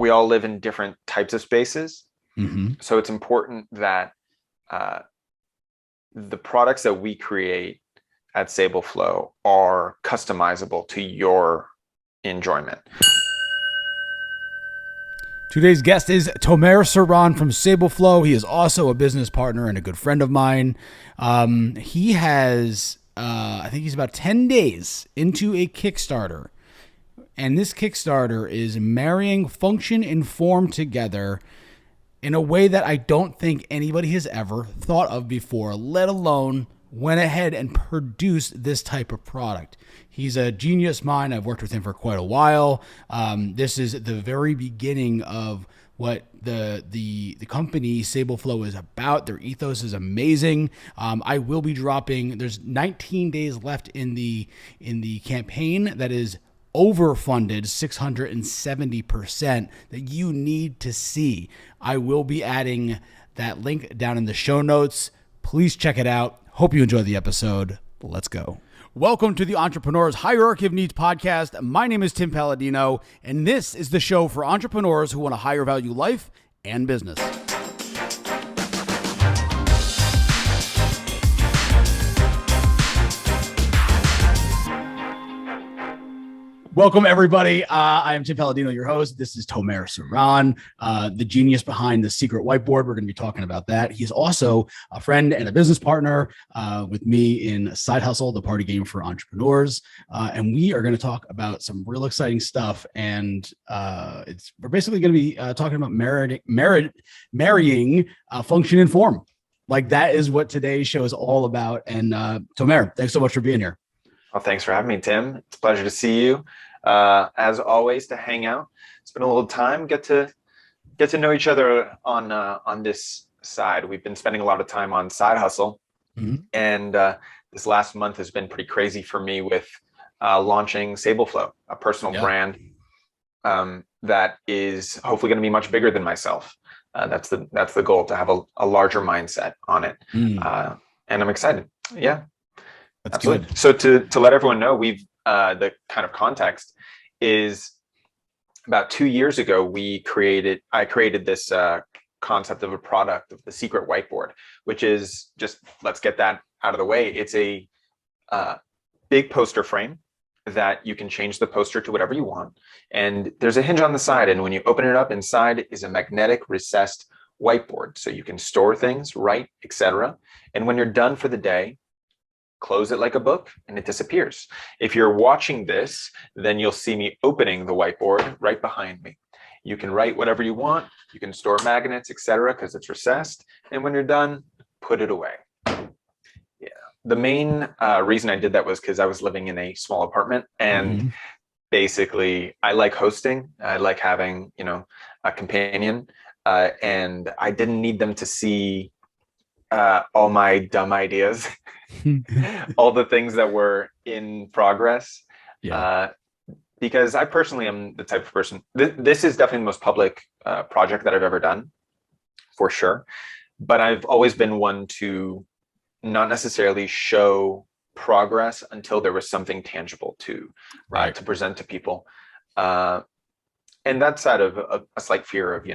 we all live in different types of spaces. Mm-hmm. So it's important that the products that we create at Sable Flow are customizable to your enjoyment. Today's guest is Soran from Sable Flow. He is also a business partner and a good friend of mine. He has, I think he's about 10 days into a Kickstarter. And this Kickstarter is marrying function and form together in a way that I don't think anybody has ever thought of before, let alone went ahead and produced this type of product. He's a genius mind. I've worked with him for quite a while. This is the very beginning of what the company Sable Flow is about. Their ethos is amazing. I will be dropping. There's 19 days left in the campaign that is overfunded 670% that you need to see. I will be adding that link down in the show notes. Please check it out. Hope you enjoy the episode. Let's go. Welcome to the Entrepreneur's Hierarchy of Needs podcast. My name is Tim Palladino, and this is the show for entrepreneurs who want a higher value life and business. Welcome, everybody. I am Tim Palladino, your host. This is Soran, the genius behind the Secret Whiteboard. We're going to be talking about that. He's also a friend and a business partner with me in Side Hustle, the party game for entrepreneurs. And we are going to talk about some real exciting stuff. And we're basically going to be talking about marrying function and form. Like that is what today's show is all about. And Tomer, thanks so much for being here. Well, thanks for having me, Tim. It's a pleasure to see you. As always, to hang out. It's been a little time. Get to know each other on this side. We've been spending a lot of time on Side Hustle, and this last month has been pretty crazy for me with launching Sable Flow, a personal brand that is hopefully going to be much bigger than myself. That's the goal, to have a larger mindset on it, and I'm excited. Yeah. That's absolutely good. So to let everyone know, we've the kind of context is about 2 years ago, I created this concept of a product of the Secret Whiteboard, which is just, let's get that out of the way. It's a big poster frame that you can change the poster to whatever you want. And there's a hinge on the side. And when you open it up, inside is a magnetic recessed whiteboard. So you can store things, write, etc. And when you're done for the day, close it like a book and it disappears. If you're watching this, then you'll see me opening the whiteboard right behind me. You can write whatever you want. You can store magnets, etc., because it's recessed. And when you're done, put it away. Yeah. The main reason I did that was because I was living in a small apartment, and basically I like hosting. I like having, a companion, and I didn't need them to see all my dumb ideas. All the things that were in progress, because I personally am the type of person, this is definitely the most public project that I've ever done, for sure. But I've always been one to not necessarily show progress until there was something tangible to present to people. And that's out of a slight fear of,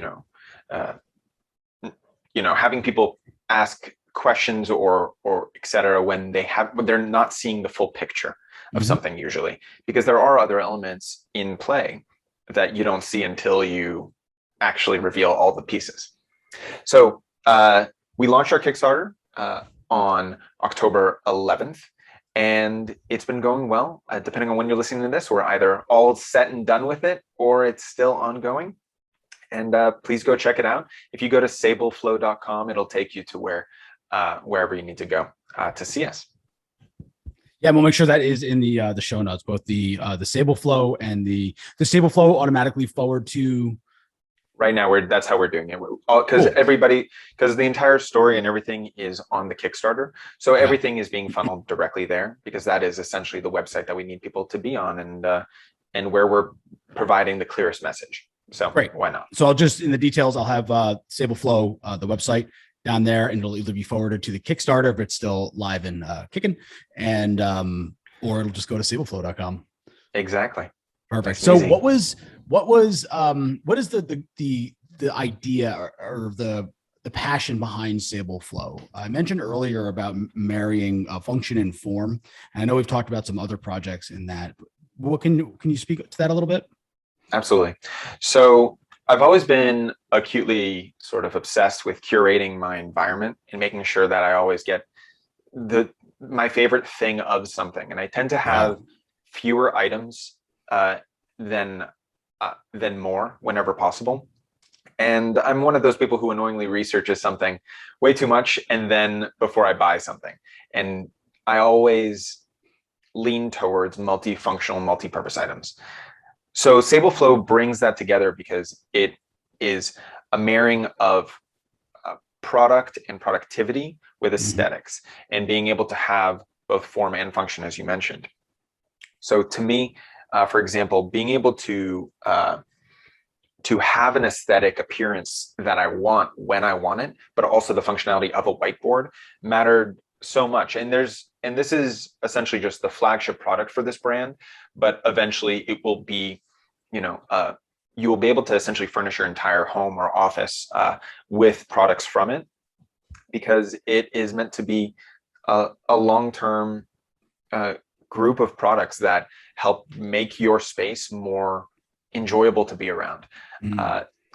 having people ask questions or etc. when they're not seeing the full picture of something, usually, because there are other elements in play that you don't see until you actually reveal all the pieces. So we launched our Kickstarter on October 11th, and it's been going well. Depending on when you're listening to this, we're either all set and done with it or it's still ongoing. And please go check it out. If you go to sableflow.com, it'll take you to wherever you need to go to see us. Yeah, we'll make sure that is in the show notes, both the Sable Flow and the Sable Flow automatically forward to. Right now, that's how we're doing it. Because the entire story and everything is on the Kickstarter, so everything is being funneled directly there, because that is essentially the website that we need people to be on, and where we're providing the clearest message. So great, why not? So I'll just, in the details, I'll have Sable Flow, the website, down there, and it'll either be forwarded to the Kickstarter if it's still live and kicking, and or it'll just go to sableflow.com. Exactly. Perfect. So what was What is the idea or the passion behind Sable Flow? I mentioned earlier about marrying function and form, and I know we've talked about some other projects in that. What can you speak to that a little bit? Absolutely. So I've always been acutely sort of obsessed with curating my environment and making sure that I always get my favorite thing of something. And I tend to have fewer items than more whenever possible. And I'm one of those people who annoyingly researches something way too much and then before I buy something. And I always lean towards multifunctional, multi-purpose items. So Sable Flow brings that together because it is a marrying of product and productivity with aesthetics and being able to have both form and function, as you mentioned. So to me, for example, being able to have an aesthetic appearance that I want when I want it, but also the functionality of a whiteboard mattered so much. And this is essentially just the flagship product for this brand, but eventually it will be, you will be able to essentially furnish your entire home or office with products from it, because it is meant to be a long-term group of products that help make your space more enjoyable to be around.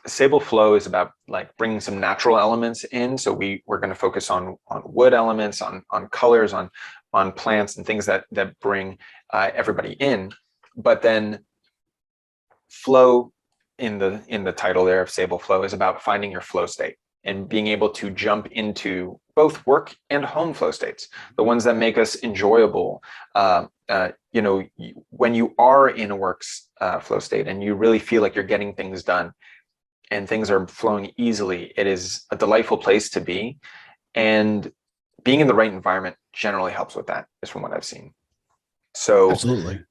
Sable Flow is about like bringing some natural elements in. So we're going to focus on wood elements, on colors, on plants and things that bring everybody in. But then flow in the title there of Sable Flow is about finding your flow state and being able to jump into both work and home flow states, the ones that make us enjoyable. When you are in a works flow state and you really feel like you're getting things done and things are flowing easily, it is a delightful place to be. And being in the right environment generally helps with that, is from what I've seen. So absolutely.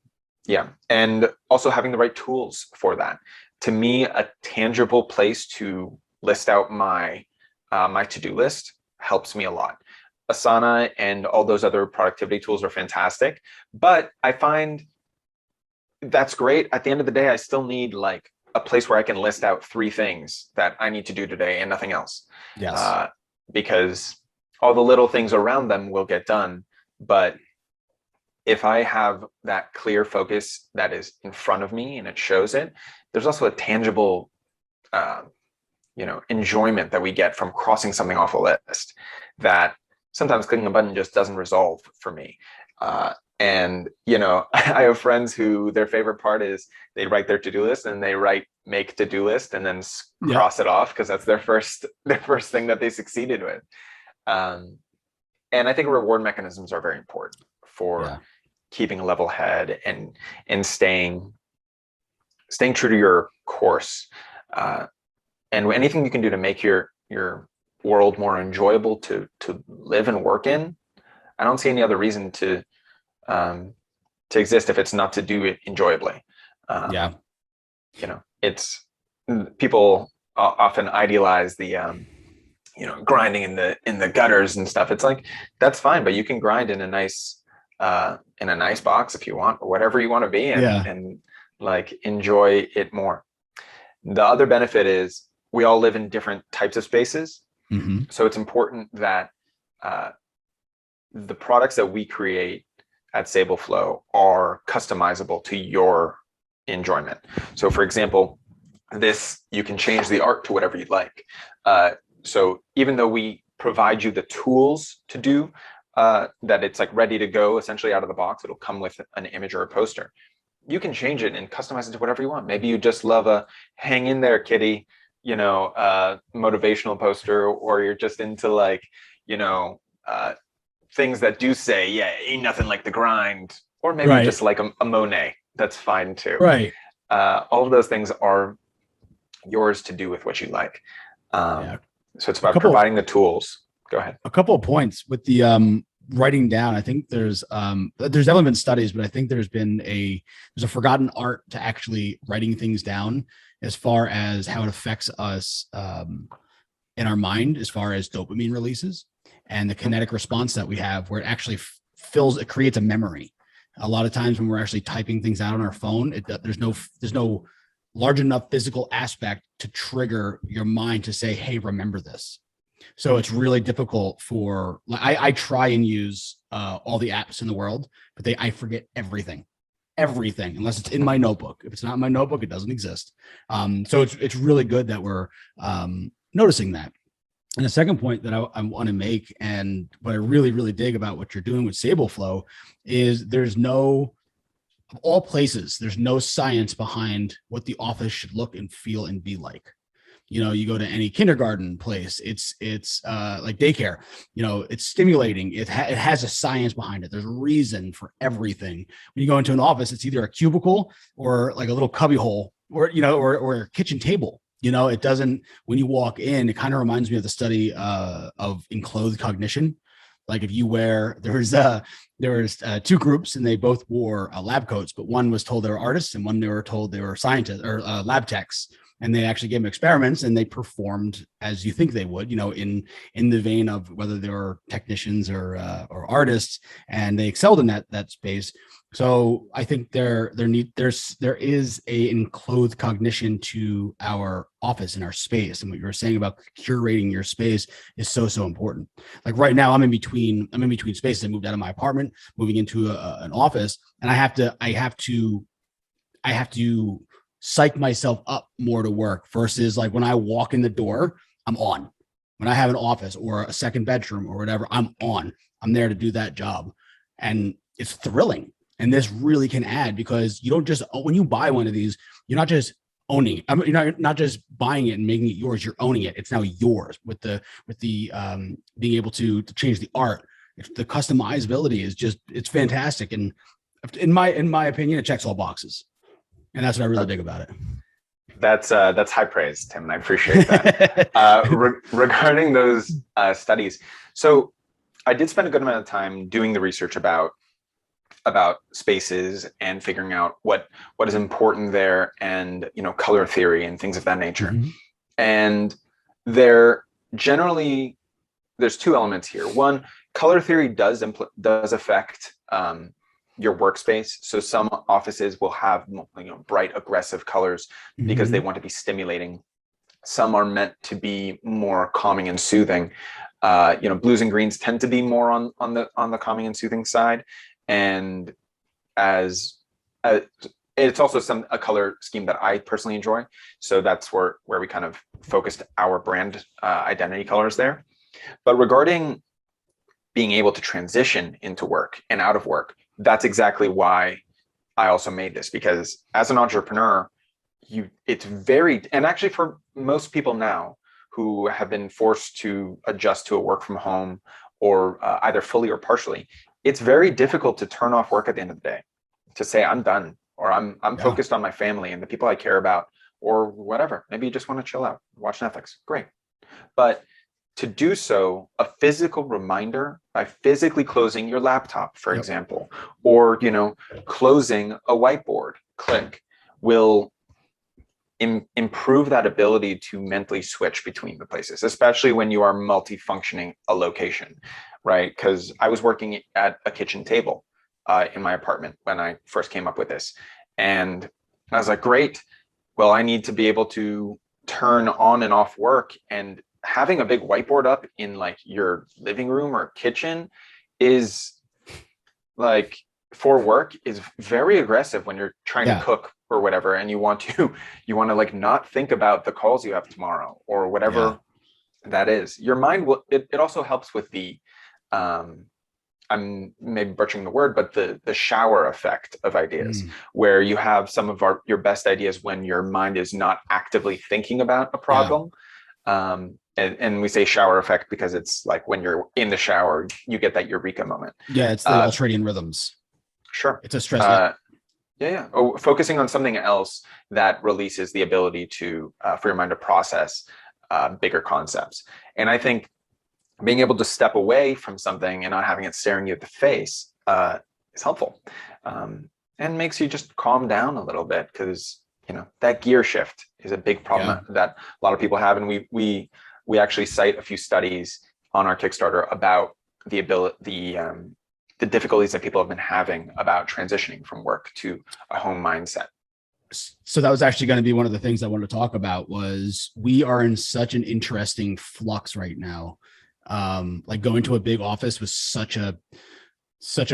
Yeah. And also having the right tools for that. To me, a tangible place to list out my to-do list helps me a lot. Asana and all those other productivity tools are fantastic, but I find that's great. At the end of the day, I still need like a place where I can list out 3 things that I need to do today and nothing else. Yes. Because all the little things around them will get done. But if I have that clear focus that is in front of me and it shows it, there's also a tangible enjoyment that we get from crossing something off a list that sometimes clicking a button just doesn't resolve for me. And I have friends who their favorite part is they write their to-do list and they write make to-do list and then cross it off because that's their first thing that they succeeded with. And I think reward mechanisms are very important for keeping a level head and staying true to your course. And anything you can do to make your world more enjoyable to live and work in, I don't see any other reason to exist if it's not to do it enjoyably. It's people often idealize the grinding in the gutters and stuff. It's like, that's fine, but you can grind in a nice box if you want, or whatever you want to be in, and like enjoy it more. The other benefit is we all live in different types of spaces. So it's important that the products that we create at Sable Flow are customizable to your enjoyment. So for example, you can change the art to whatever you'd like. So even though we provide you the tools to do that, it's like ready to go, essentially out of the box, it'll come with an image or a poster. You can change it and customize it to whatever you want. Maybe you just love a hang in there, kitty, motivational poster, or you're just into like, things that do say, ain't nothing like the grind, or maybe you just like a Monet. That's fine too. All of those things are yours to do with what you like. So it's about providing the tools. Go ahead. A couple of points with the writing down. I think there's definitely been studies, but I think there's a forgotten art to actually writing things down as far as how it affects us in our mind, as far as dopamine releases and the kinetic response that we have, where it actually it creates a memory. A lot of times when we're actually typing things out on our phone, there's no large enough physical aspect to trigger your mind to say, hey, remember this. So it's really difficult for, I try and use all the apps in the world, but I forget everything, unless it's in my notebook. If it's not in my notebook, it doesn't exist. So it's really good that we're noticing that. And the second point that I want to make, and what I really, really dig about what you're doing with Sable Flow, is there's no, of all places, there's no science behind what the office should look and feel and be like. You know, you go to any kindergarten place, it's like daycare, you know, it's stimulating. It has a science behind it. There's a reason for everything. When you go into an office, it's either a cubicle or like a little cubby hole, or, you know, or a kitchen table. You know, it doesn't, when you walk in, it kind of reminds me of the study of enclosed cognition. Like if you wear, there was two groups and they both wore lab coats, but one was told they were artists and one they were told they were scientists or lab techs. And they actually gave them experiments and they performed as you think they would, you know, in the vein of whether they were technicians or artists, and they excelled in that space. So I think there is a enclosed cognition to our office and our space. And what you were saying about curating your space is so psych Like right now I'm in between spaces. I moved out of my apartment, moving into an office, and I have to psych myself up more to work versus like when I walk in the door, I'm on. When I have an office or a second bedroom or whatever, I'm on. I'm there to do that job. And it's thrilling. And this really can add, because you don't just, when you buy one of these, you're not just owning it. I mean, you're not just buying it and making it yours. You're owning it. It's now yours with the being able to change the art. The customizability is just, it's fantastic. And in my opinion, it checks all boxes. And that's what I really dig about it. That's high praise, Tim, and I appreciate that. Regarding those studies, so I did spend a good amount of time doing the research about spaces and figuring out what is important there, and color theory and things of that nature. Mm-hmm. And there's two elements here. One, color theory does affect your workspace. So some offices will have bright, aggressive colors because they want to be stimulating. Some are meant to be more calming and soothing. Blues and greens tend to be more on the calming and soothing side. And as it's also a color scheme that I personally enjoy. So that's where we kind of focused our brand identity colors there. But regarding being able to transition into work and out of work, that's exactly why I also made this, because as an entrepreneur, it's very, and actually for most people now who have been forced to adjust to a work from home or either fully or partially, it's very difficult to turn off work at the end of the day, to say I'm done, or I'm focused on my family and the people I care about, or whatever. Maybe you just want to chill out, watch Netflix. Great. But to do so, a physical reminder by physically closing your laptop, for example, or closing a whiteboard, click, will improve that ability to mentally switch between the places, especially when you are multifunctioning a location, right? Because I was working at a kitchen table in my apartment when I first came up with this, and I was like, great. Well, I need to be able to turn on and off work, and having a big whiteboard up in like your living room or kitchen is like, for work, is very aggressive when you're trying to cook or whatever, and you want to like not think about the calls you have tomorrow or whatever that is. Your mind will, it also helps with the I'm maybe butchering the word, but the shower effect of ideas, where you have some of your best ideas when your mind is not actively thinking about a problem. And we say shower effect because it's like when you're in the shower, you get that eureka moment. Yeah, it's the ultradian rhythms. Sure. It's a stress. Oh, focusing on something else that releases the ability to for your mind to process bigger concepts. And I think being able to step away from something and not having it staring you at the face is helpful, and makes you just calm down a little bit, because that gear shift is a big problem that a lot of people have. And we actually cite a few studies on our Kickstarter about the difficulties that people have been having about transitioning from work to a home mindset. So that was actually going to be one of the things I wanted to talk about. Was we are in such an interesting flux right now. Like going to a big office was such a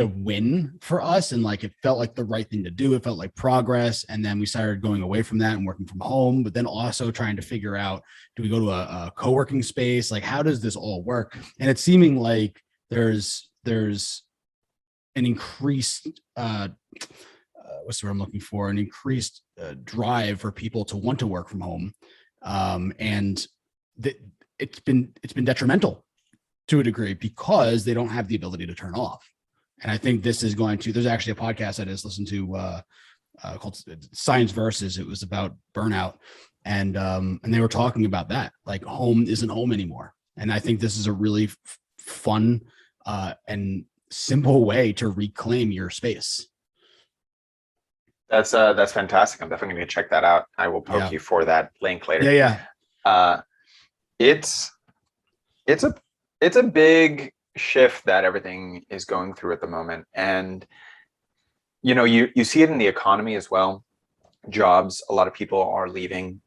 win for us, and like it felt like the right thing to do. It felt like progress, and then we started going away from that and working from home, but then also trying to figure out, do we go to a co-working space? Like, how does this all work? And it's seeming like there's an increased what's the word I'm looking for, an increased drive for people to want to work from home, and it's been detrimental to a degree because they don't have the ability to turn off. And I think this is going to, there's actually a podcast I just listened to called Science Versus. It was about burnout. And they were talking about that, like home isn't home anymore. And I think this is a really fun and simple way to reclaim your space. That's fantastic. I'm definitely going to check that out. I will poke you for that link later. Yeah. It's a big shift that everything is going through at the moment. And, you see it in the economy as well. Jobs, a lot of people are leaving,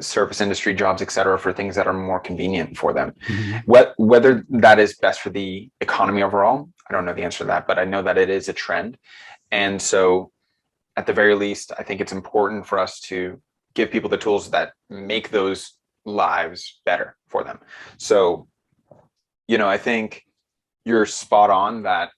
service industry jobs, et cetera, for things that are more convenient for them. Mm-hmm. Whether that is best for the economy overall, I don't know the answer to that, but I know that it is a trend. And so at the very least, I think it's important for us to give people the tools that make those lives better for them. So, I think you're spot on that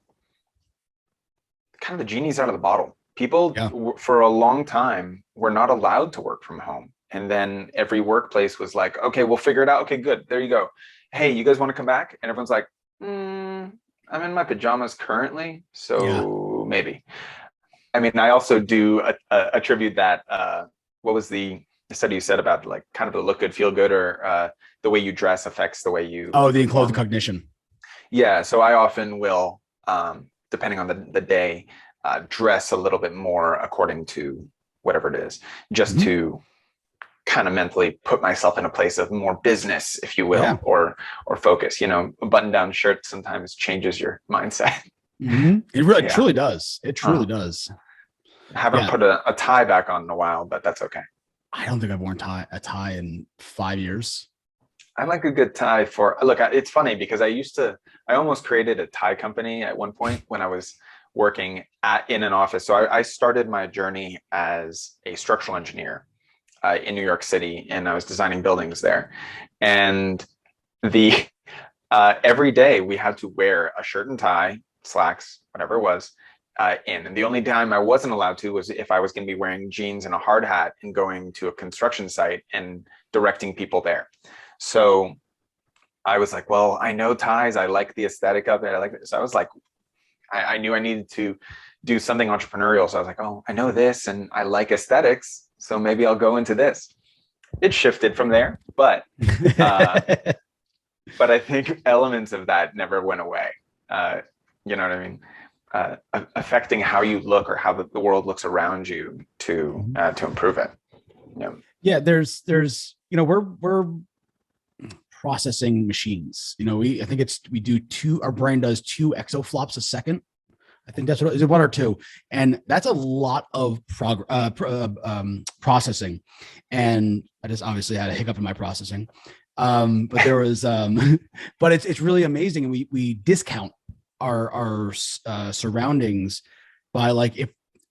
kind of the genie's out of the bottle. People for a long time were not allowed to work from home. And then every workplace was like, okay, we'll figure it out. Okay, good. There you go. Hey, you guys want to come back? And everyone's like, I'm in my pajamas currently. So maybe. I mean, I also do attribute that, what was the study you said about like kind of the look good, feel good, or the way you dress affects the way you. Oh, the enclosed cognition. Yeah. So I often will, depending on the day, dress a little bit more according to whatever it is, just to kind of mentally put myself in a place of more business, if you will, or focus. A button-down shirt sometimes changes your mindset. Mm-hmm. It truly does. It truly does. I haven't put a tie back on in a while, but that's okay. I don't think I've worn a tie in 5 years. I like a good tie look, it's funny because I almost created a tie company at one point when I was working in an office. So I started my journey as a structural engineer in New York City, and I was designing buildings there. And every day we had to wear a shirt and tie, slacks, whatever it was, and the only time I wasn't allowed to was if I was going to be wearing jeans and a hard hat and going to a construction site and directing people there. So I was like, well, I know ties. I like the aesthetic of it. I like it. So I was like, I knew I needed to do something entrepreneurial. So I was like, oh, I know this and I like aesthetics. So maybe I'll go into this. It shifted from there, but I think elements of that never went away. You know what I mean? Affecting how you look or how the world looks around you to improve it. Yeah, there's we're processing machines. I think our brain does 2 exaflops a second. I think that's what is it, 1 or 2, and that's a lot of processing. And I just obviously had a hiccup in my processing, but there was, but it's really amazing, and we discount our surroundings by like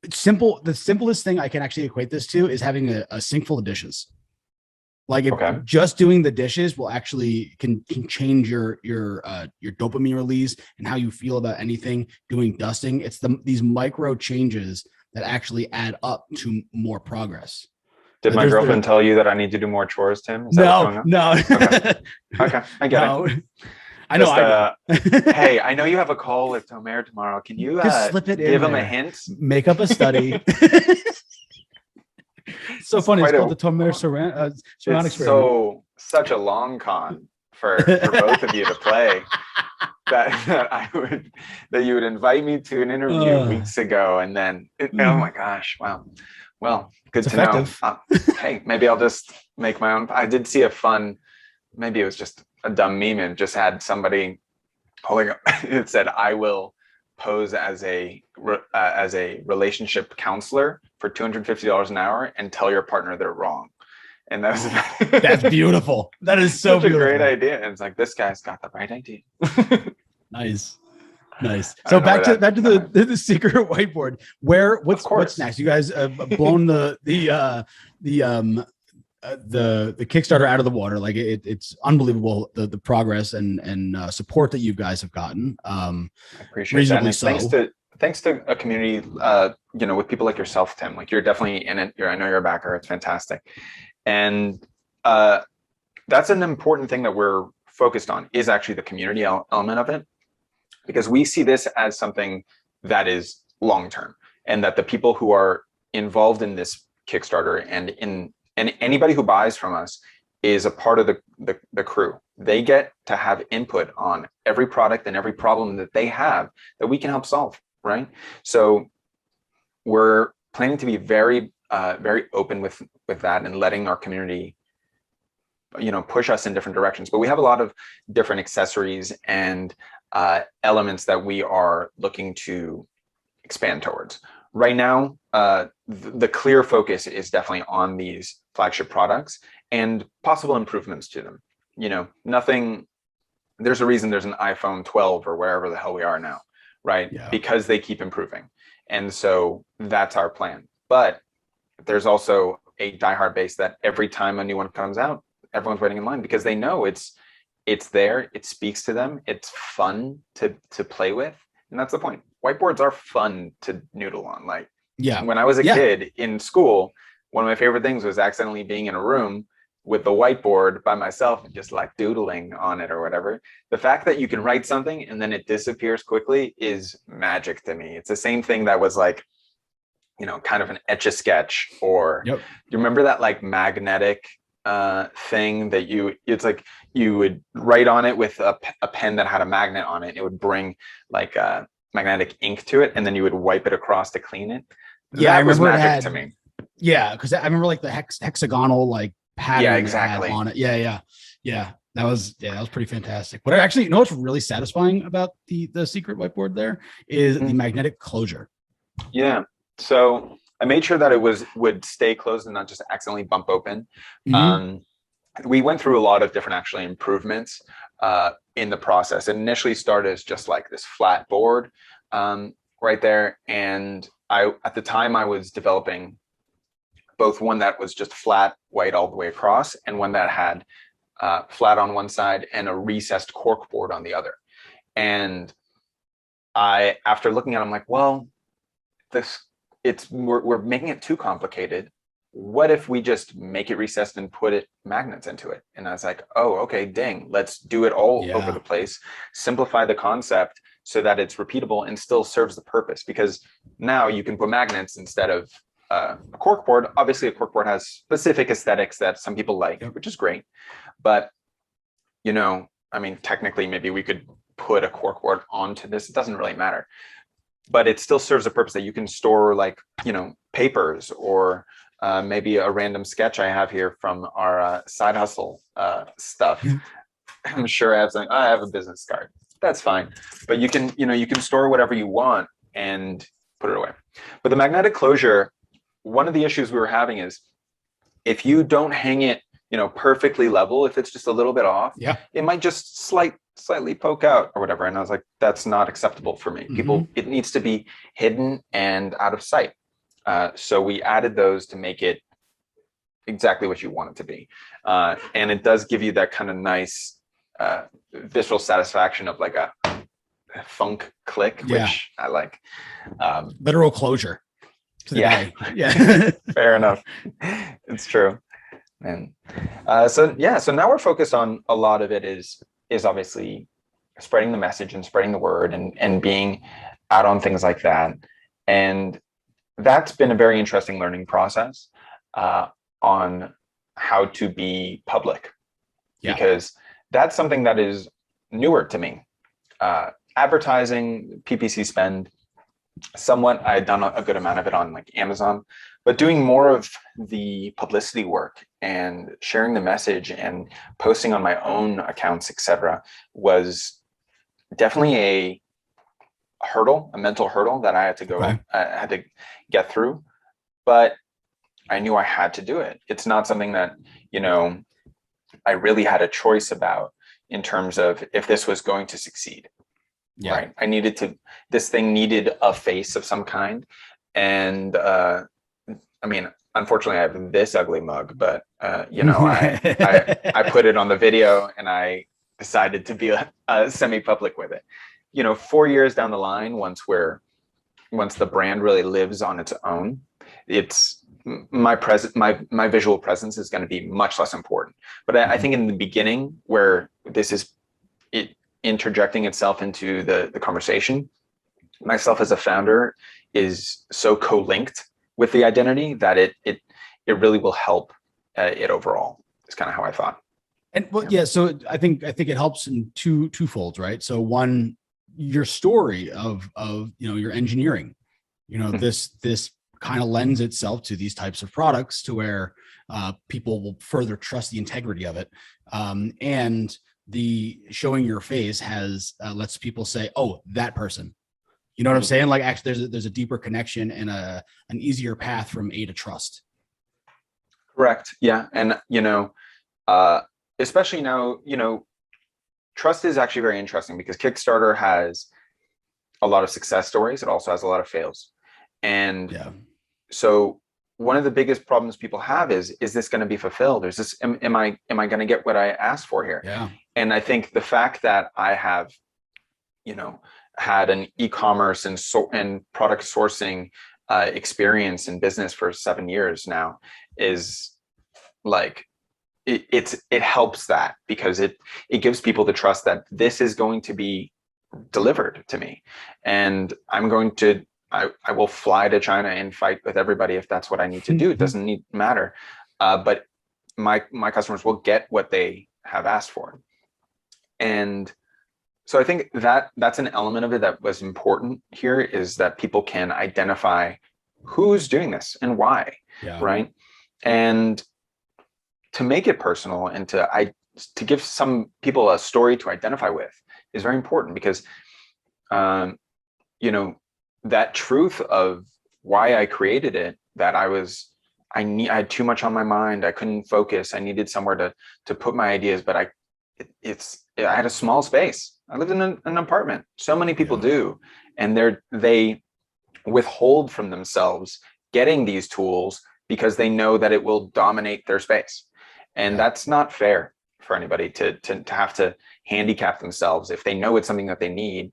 the simplest thing I can actually equate this to is having a sink full of dishes. Like if just doing the dishes will actually can change your dopamine release and how you feel about anything. Doing dusting, it's these micro changes that actually add up to more progress. Did my girlfriend tell you that I need to do more chores, Tim? Is that what's going on? No. Okay, I get it. I know. Hey, I know you have a call with Tomer tomorrow. Can you just slip it give in him there. A hint? Make up a study. So it's funny. It's called the Tomer Soran experiment. So such a long con for both of you to play that you would invite me to an interview weeks ago, and then oh my gosh, wow. Well, good to know. Hey, maybe I'll just make my own. I did see a fun. Maybe it was just a dumb meme and just had somebody holding up. It said, "I will pose as a relationship counselor for $250 an hour and tell your partner they're wrong. And that was That's beautiful. That is so such a beautiful. great idea. And it's like, this guy's got the right idea. Nice. So back to the secret whiteboard. What's next? You guys have blown the Kickstarter out of the water. Like it's unbelievable the progress and support that you guys have gotten. I appreciate that. And thanks to a community, with people like yourself, Tim. Like, you're definitely in it. I know you're a backer. It's fantastic. And that's an important thing that we're focused on, is actually the community element of it, because we see this as something that is long-term, and that the people who are involved in this Kickstarter and anybody who buys from us is a part of the crew. They get to have input on every product and every problem that they have that we can help solve, right? So we're planning to be very, very open with that, and letting our community, push us in different directions. But we have a lot of different accessories and elements that we are looking to expand towards. Right now, the clear focus is definitely on these flagship products and possible improvements to them. Nothing, there's a reason there's an iPhone 12 or wherever the hell we are now, right? Yeah. Because they keep improving. And so that's our plan. But there's also a diehard base that every time a new one comes out, everyone's waiting in line, because they know it's there, it speaks to them, it's fun to play with. And that's the point. Whiteboards are fun to noodle on. Like, when I was a kid in school, one of my favorite things was accidentally being in a room with the whiteboard by myself and just like doodling on it or whatever. The fact that you can write something and then it disappears quickly is magic to me. It's the same thing that was like, kind of an Etch-a-Sketch, or you remember that like magnetic thing that it's like you would write on it with a pen that had a magnet on it. It would bring like magnetic ink to it, and then you would wipe it across to clean it. Yeah, that was magic to me. Yeah, because I remember like the hexagonal like pattern. Yeah, exactly. On it. Yeah. That was pretty fantastic. What actually, what's really satisfying about the secret whiteboard there is the magnetic closure. Yeah. So I made sure that it would stay closed and not just accidentally bump open. We went through a lot of different actually improvements in the process. It initially started as just like this flat board right there. And at the time I was developing both one that was just flat white all the way across, and one that had flat on one side and a recessed cork board on the other. And after looking at it, I'm like, well, we're making it too complicated. What if we just make it recessed and put magnets into it? And I was like, oh, okay, dang, let's do it all over the place. Simplify the concept so that it's repeatable and still serves the purpose. Because now you can put magnets instead of a corkboard. Obviously, a corkboard has specific aesthetics that some people like, which is great. But, technically, maybe we could put a corkboard onto this. It doesn't really matter. But it still serves a purpose that you can store like, papers, or maybe a random sketch I have here from our side hustle stuff. I'm sure I have something. I have a business card. That's fine. But you can store whatever you want and put it away. But the magnetic closure, one of the issues we were having is if you don't hang it, perfectly level, if it's just a little bit off, it might just slightly poke out or whatever. And I was like, that's not acceptable for me. It needs to be hidden and out of sight. So we added those to make it exactly what you want it to be. And it does give you that kind of nice visceral satisfaction of like a funk click, which I like. Literal closure. Yeah. Fair enough. It's true. And so now we're focused on a lot of it is obviously spreading the message and spreading the word and being out on things like that. And that's been a very interesting learning process on how to be public, because that's something that is newer to me. Advertising, PPC spend, somewhat, I had done a good amount of it on like Amazon, but doing more of the publicity work and sharing the message and posting on my own accounts, etc., was definitely a hurdle, a mental hurdle that I had to Okay. had to get through, but I knew I had to do it. It's not something that, you know, I really had a choice about in terms of if this was going to succeed, Yeah. right? This thing needed a face of some kind. And, I mean, unfortunately I have this ugly mug, but, you know, I put it on the video and I decided to be a semi-public with it. You know, 4 years down the line, once the brand really lives on its own, it's my visual presence is going to be much less important. But I think in the beginning, where this is it interjecting itself into the conversation, myself as a founder is so co-linked with the identity that it really will help it overall. Is kind of how I thought. And well, yeah. So I think it helps in twofold, right? So one, your story of your engineering, this kind of lends itself to these types of products to where people will further trust the integrity of it, and the showing your face has lets people say, oh, that person. You know what I'm saying? Like, actually, there's a deeper connection and an easier path from A to trust. Correct. Yeah, and uh, especially now, trust is actually very interesting because Kickstarter has a lot of success stories. It also has a lot of fails. And Yeah. so one of the biggest problems people have is this going to be fulfilled? Is this, am I going to get what I asked for here? Yeah. And I think the fact that I have, had an e-commerce and product sourcing experience in business for 7 years now is like, it helps that because it gives people the trust that this is going to be delivered to me, and I will fly to China and fight with everybody if that's what I need to do. It doesn't matter, but my customers will get what they have asked for, and so I think that that's an element of it that was important here, is that people can identify who's doing this and why, right? And to make it personal and to give some people a story to identify with is very important because, that truth of why I created it, that I had too much on my mind. I couldn't focus. I needed somewhere to put my ideas, but I had a small space. I lived in an apartment. So many people do, and they withhold from themselves getting these tools because they know that it will dominate their space. And that's not fair for anybody to have to handicap themselves if they know it's something that they need,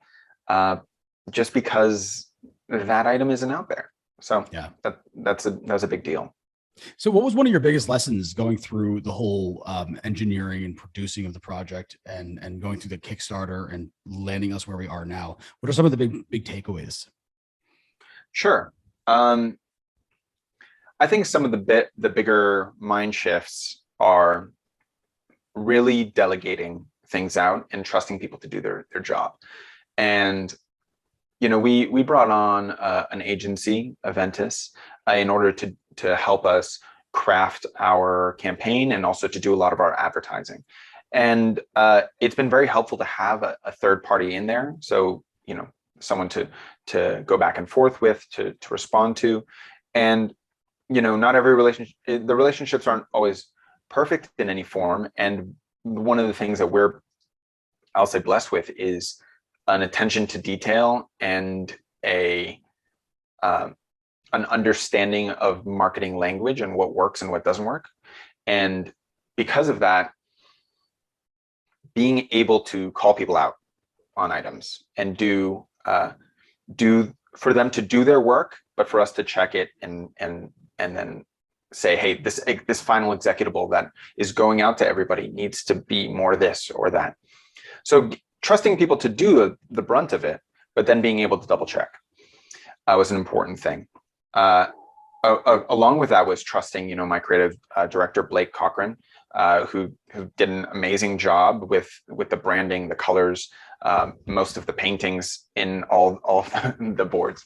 just because that item isn't out there. So that's a big deal. So what was one of your biggest lessons going through the whole engineering and producing of the project and going through the Kickstarter and landing us where we are now? What are some of the big takeaways? Sure. I think some of the bigger mind shifts are really delegating things out and trusting people to do their job. And we brought on an agency, Aventus, in order to help us craft our campaign and also to do a lot of our advertising. And it's been very helpful to have a third party in there. So, someone to go back and forth with, to respond to. And, not every the relationships aren't always perfect in any form. And one of the things that I'll say blessed with is an attention to detail and an understanding of marketing language and what works and what doesn't work. And because of that, being able to call people out on items and do for them to do their work, but for us to check it and then say, hey, this final executable that is going out to everybody needs to be more this or that. So trusting people to do the brunt of it, but then being able to double check was an important thing. Along with that was trusting, my creative director, Blake Cochran, who did an amazing job with the branding, the colors, most of the paintings in all the boards,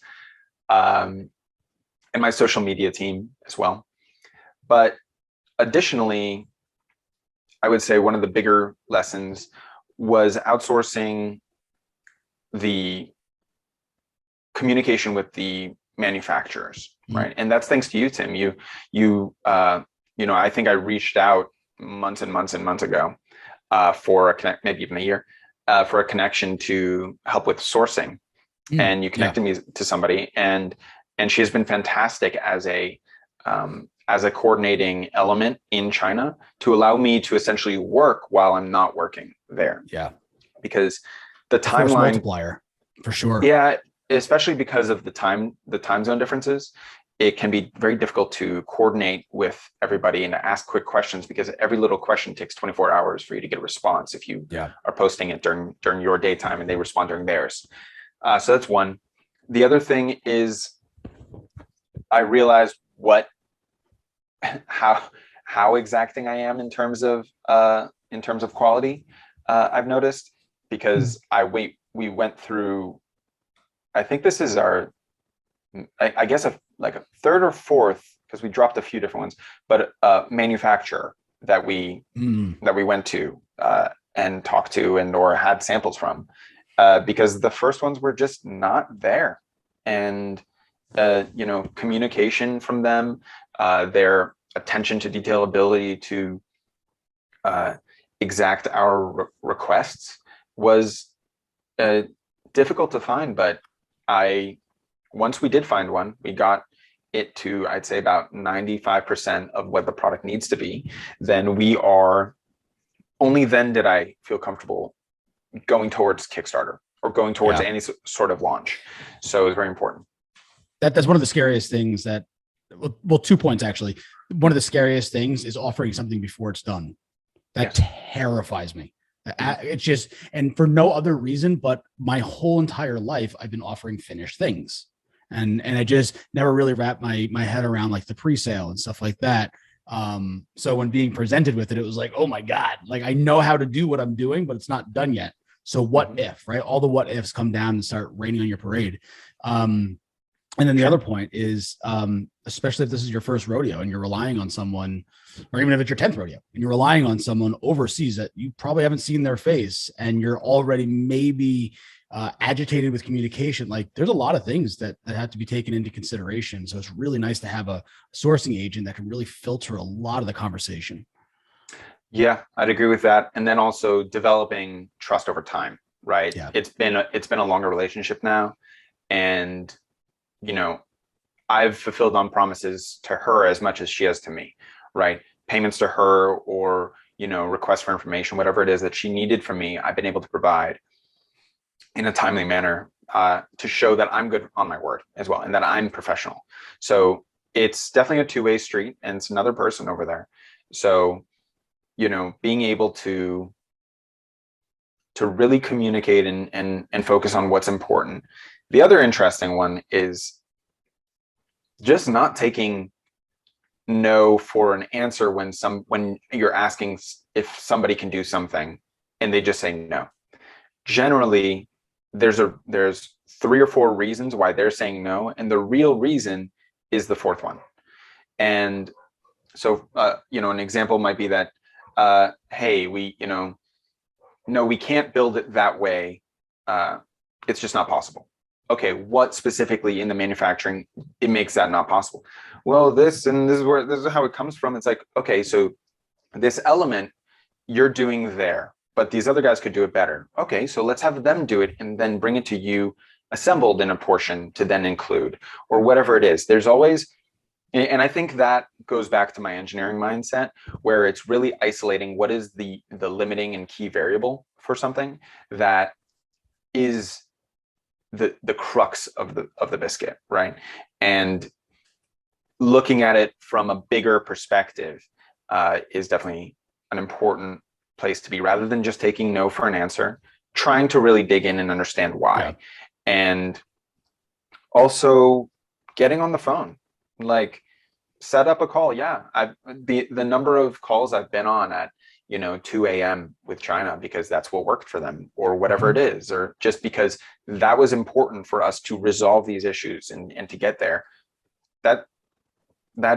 and my social media team as well. But additionally, I would say one of the bigger lessons was outsourcing the communication with the manufacturers, right? And that's thanks to you, Tim. I think I reached out months and months and months ago for a connect, maybe even a year, for a connection to help with sourcing, and you connected me to somebody, and she has been fantastic as a coordinating element in China to allow me to essentially work while I'm not working there. Yeah, because the force timeline multiplier for sure. Yeah, especially because of the time zone differences, it can be very difficult to coordinate with everybody and to ask quick questions, because every little question takes 24 hours for you to get a response if you are posting it during your daytime and they respond during theirs. So that's one. The other thing is I realized how exacting I am in terms of quality. I've noticed, because we went through, I think this is our, I guess like a third or fourth, because we dropped a few different ones, but manufacturer that we went to and talked to or had samples from, because the first ones were just not there. And communication from them, their attention to detail, ability to exact our requests was difficult to find. But once we did find one, we got it to, I'd say, about 95% of what the product needs to be. Then only then did I feel comfortable going towards Kickstarter or going towards any sort of launch. So it was very important. That's one of the scariest things well, 2 points actually. One of the scariest things is offering something before it's done. That terrifies me. It's just, and for no other reason, but my whole entire life, I've been offering finished things. And I just never really wrapped my head around like the pre-sale and stuff like that. So when being presented with it, it was like, oh my God, like I know how to do what I'm doing, but it's not done yet. So what if, right? All the what ifs come down and start raining on your parade. And then the other point is, especially if this is your first rodeo and you're relying on someone, or even if it's your 10th rodeo and you're relying on someone overseas that you probably haven't seen their face, and you're already maybe agitated with communication, like there's a lot of things that have to be taken into consideration. So it's really nice to have a sourcing agent that can really filter a lot of the conversation. Yeah, I'd agree with that. And then also developing trust over time, right? Yeah. It's been a longer relationship now, and I've fulfilled on promises to her as much as she has to me, right? Payments to her, or, requests for information, whatever it is that she needed from me, I've been able to provide in a timely manner, to show that I'm good on my word as well, and that I'm professional. So it's definitely a two-way street, and it's another person over there. So, being able to really communicate and focus on what's important. The other interesting one is just not taking no for an answer when you're asking if somebody can do something and they just say no. Generally, there's 3 or 4 reasons why they're saying no, and the real reason is the fourth one. And so, an example might be that, hey, no, we can't build it that way. It's just not possible. Okay, what specifically in the manufacturing it makes that not possible? Well, this is how it comes from. It's like, okay, so this element you're doing there, but these other guys could do it better. Okay, so let's have them do it and then bring it to you assembled in a portion to then include, or whatever it is. There's always, and I think that goes back to my engineering mindset, where it's really isolating what is the limiting and key variable for something that is the crux of the biscuit, right? And looking at it from a bigger perspective is definitely an important place to be, rather than just taking no for an answer, trying to really dig in and understand why. Yeah. And also getting on the phone, like set up a call. Yeah, the number of calls I've been on at 2 a.m. with China, because that's what worked for them, or whatever it is, or just because that was important for us to resolve these issues and to get there. That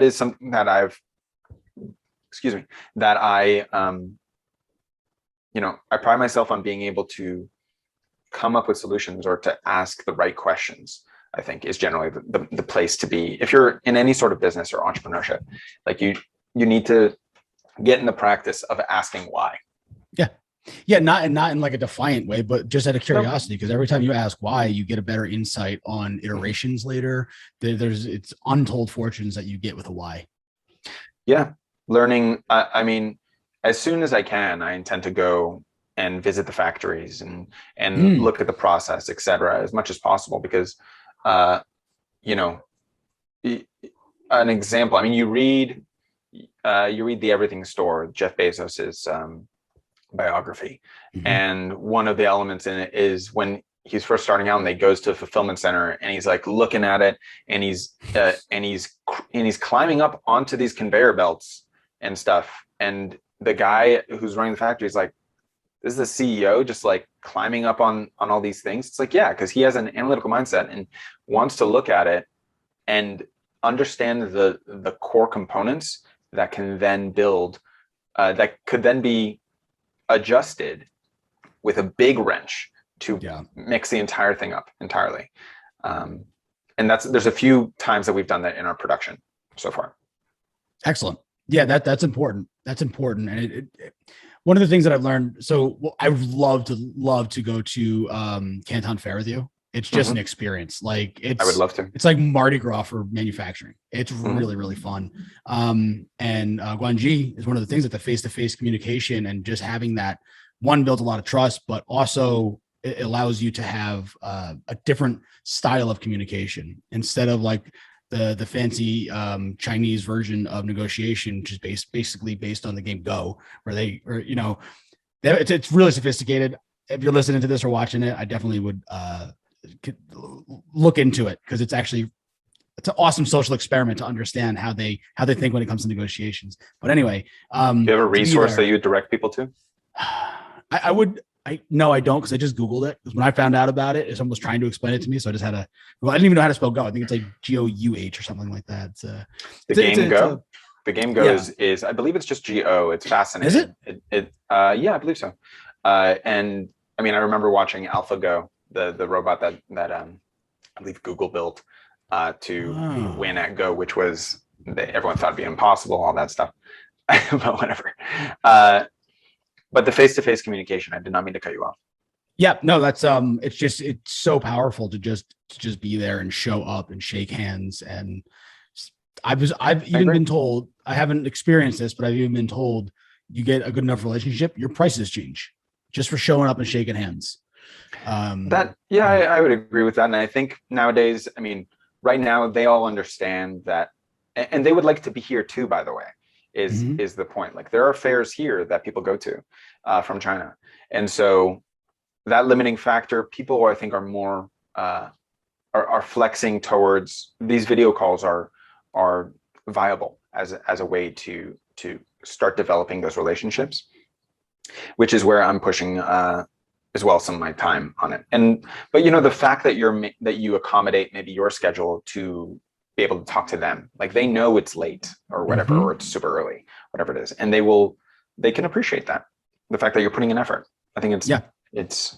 is something that I pride myself on being able to come up with solutions, or to ask the right questions, I think is generally the place to be if you're in any sort of business or entrepreneurship. Like you need to get in the practice of asking why. Yeah. Yeah, not in like a defiant way, but just out of curiosity, because every time you ask why, you get a better insight on iterations later. It's untold fortunes that you get with a why. Yeah, learning. I mean, as soon as I can, I intend to go and visit the factories and look at the process, et cetera, as much as possible. Because, you know, an example. I mean, you read the Everything Store, Jeff Bezos's biography, and one of the elements in it is when he's first starting out and he goes to a fulfillment center and he's like looking at it and he's climbing up onto these conveyor belts and stuff, and the guy who's running the factory is like, this is the CEO just like climbing up on all these things. It's like, yeah, because he has an analytical mindset and wants to look at it and understand the core components that can then build that could then be adjusted with a big wrench to mix the entire thing up entirely. And there's a few times that we've done that in our production so far. Excellent. Yeah, that's important. That's important. And one of the things that I've learned, I would love to go to Canton Fair with you. It's just an experience. Like I would love to. It's like Mardi Gras for manufacturing. It's really, really fun. And Guanji is one of the things that the face-to-face communication and just having that builds a lot of trust, but also it allows you to have a different style of communication instead of like the fancy Chinese version of negotiation, which is basically based on the game Go, it's really sophisticated. If you're listening to this or watching it, I definitely would look into it because it's an awesome social experiment to understand how they think when it comes to negotiations. But anyway, do you have a resource that you would direct people to? No, I don't, because I just Googled it. Because when I found out about it, someone was trying to explain it to me, so I just had to. Well, I didn't even know how to spell Go. I think it's like Gouh or something like that. The game Go is I believe it's just Go. It's fascinating. Is it? Yeah, I believe so. And I mean, I remember watching AlphaGo, the robot that I believe Google built to win at Go, which was everyone thought it'd be impossible, all that stuff. But whatever. But the face-to-face communication, I did not mean to cut you off. Yeah, no, that's it's so powerful to just be there and show up and shake hands. And I've even been told, I haven't experienced this, but I've even been told you get a good enough relationship, your prices change just for showing up and shaking hands. I would agree with that. And I think nowadays, I mean, right now they all understand that, and they would like to be here too, by the way. Is the point. Like there are fairs here that people go to from China. And so that limiting factor, people I think are more are flexing towards these video calls are viable as a way to start developing those relationships, which is where I'm pushing as well some of my time on it. But the fact that you accommodate maybe your schedule to be able to talk to them, like they know it's late or whatever, or it's super early, whatever it is, and they can appreciate that, the fact that you're putting in effort. I think it's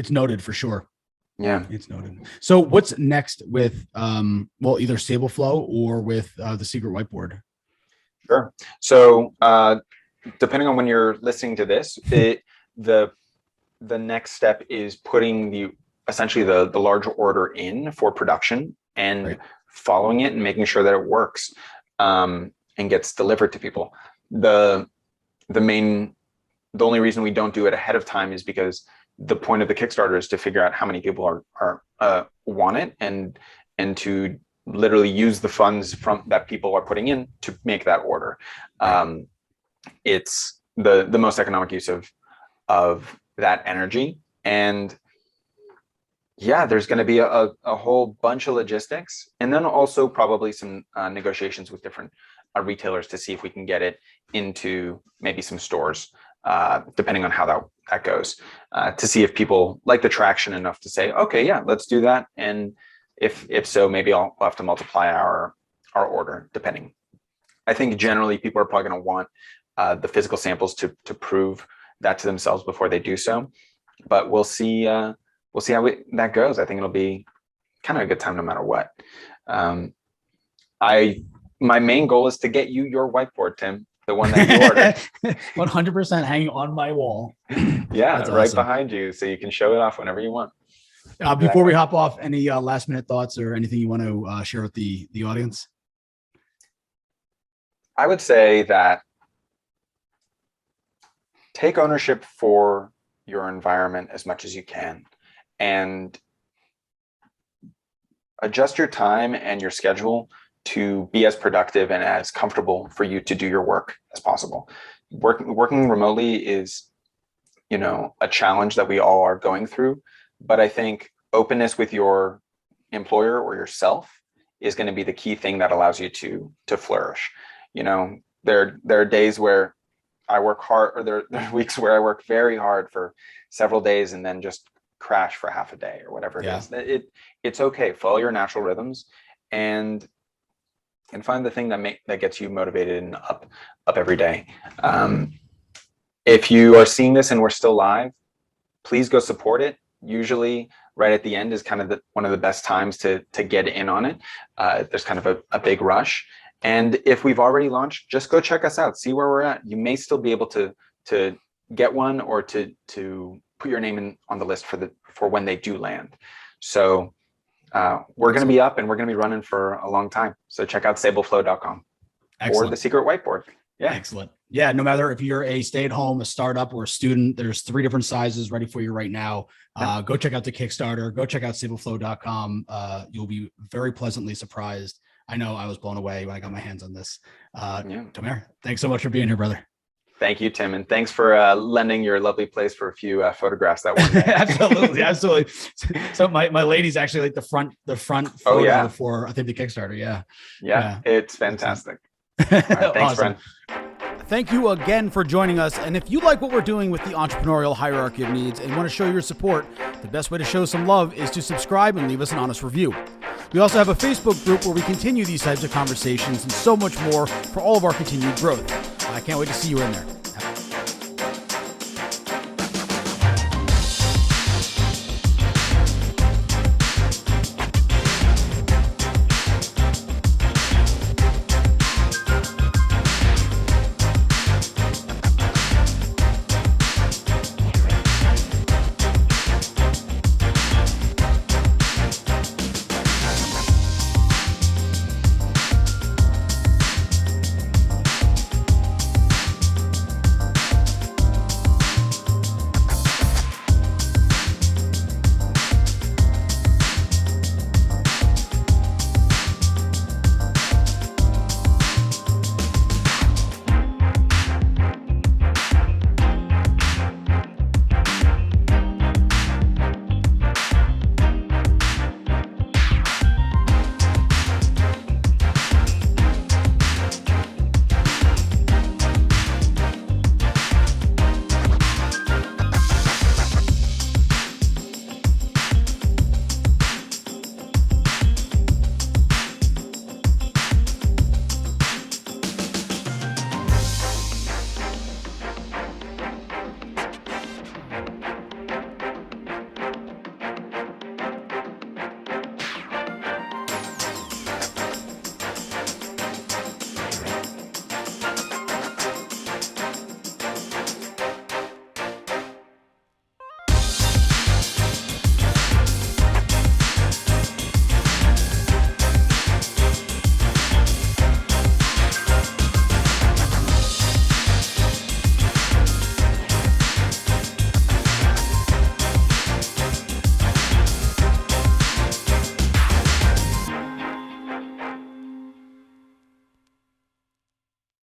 noted for sure. Yeah, it's noted. So what's next with either Sable Flow or with the Secret Whiteboard? Sure. So depending on when you're listening to this, the next step is putting essentially the large order in for production and following it and making sure that it works and gets delivered to people. The only reason we don't do it ahead of time is because the point of the Kickstarter is to figure out how many people are want it and to literally use the funds from that people are putting in to make that order. It's the most economic use of that energy. And yeah, there's going to be a whole bunch of logistics, and then also probably some negotiations with different retailers to see if we can get it into maybe some stores, depending on how that goes, to see if people like the traction enough to say, okay, yeah, let's do that. And if so, maybe I'll have to multiply our order, depending. I think generally people are probably going to want the physical samples to prove that to themselves before they do so, but we'll see. We'll see how that goes. I think it'll be kind of a good time no matter what. My main goal is to get you your whiteboard, Tim, the one that you ordered. 100% hanging on my wall. Yeah, That's right awesome. Behind you, so you can show it off whenever you want. Before we hop off, any last minute thoughts or anything you want to share with the audience? I would say that take ownership for your environment as much as you can, and adjust your time and your schedule to be as productive and as comfortable for you to do your work as possible. Working remotely is, a challenge that we all are going through, but I think openness with your employer or yourself is going to be the key thing that allows you to flourish. There are days where I work hard, or there are weeks where I work very hard for several days and then just crash for half a day or whatever it is. It's okay. Follow your natural rhythms and find the thing that gets you motivated and up every day. If you are seeing this and we're still live, please go support it. Usually right at the end is kind of one of the best times to get in on it. There's kind of a big rush. And if we've already launched, just go check us out, see where we're at. You may still be able to get one or to put your name on the list for when they do land. So we're going to be up and we're going to be running for a long time. So check out sableflow.com or the Secret Whiteboard. Yeah. Excellent. Yeah. No matter if you're a stay-at-home, a startup, or a student, there's 3 different sizes ready for you right now. Go check out the Kickstarter. Go check out sableflow.com. You'll be very pleasantly surprised. I know I was blown away when I got my hands on this. Tomer, thanks so much for being here, brother. Thank you, Tim. And thanks for lending your lovely place for a few photographs that one day. Absolutely. So my lady's actually like the front photo for, I think, the Kickstarter. Yeah. It's fantastic. All right, thanks, awesome. friend. Thank you again for joining us. And if you like what we're doing with the entrepreneurial hierarchy of needs and want to show your support, the best way to show some love is to subscribe and leave us an honest review. We also have a Facebook group where we continue these types of conversations and so much more for all of our continued growth. I can't wait to see you in there.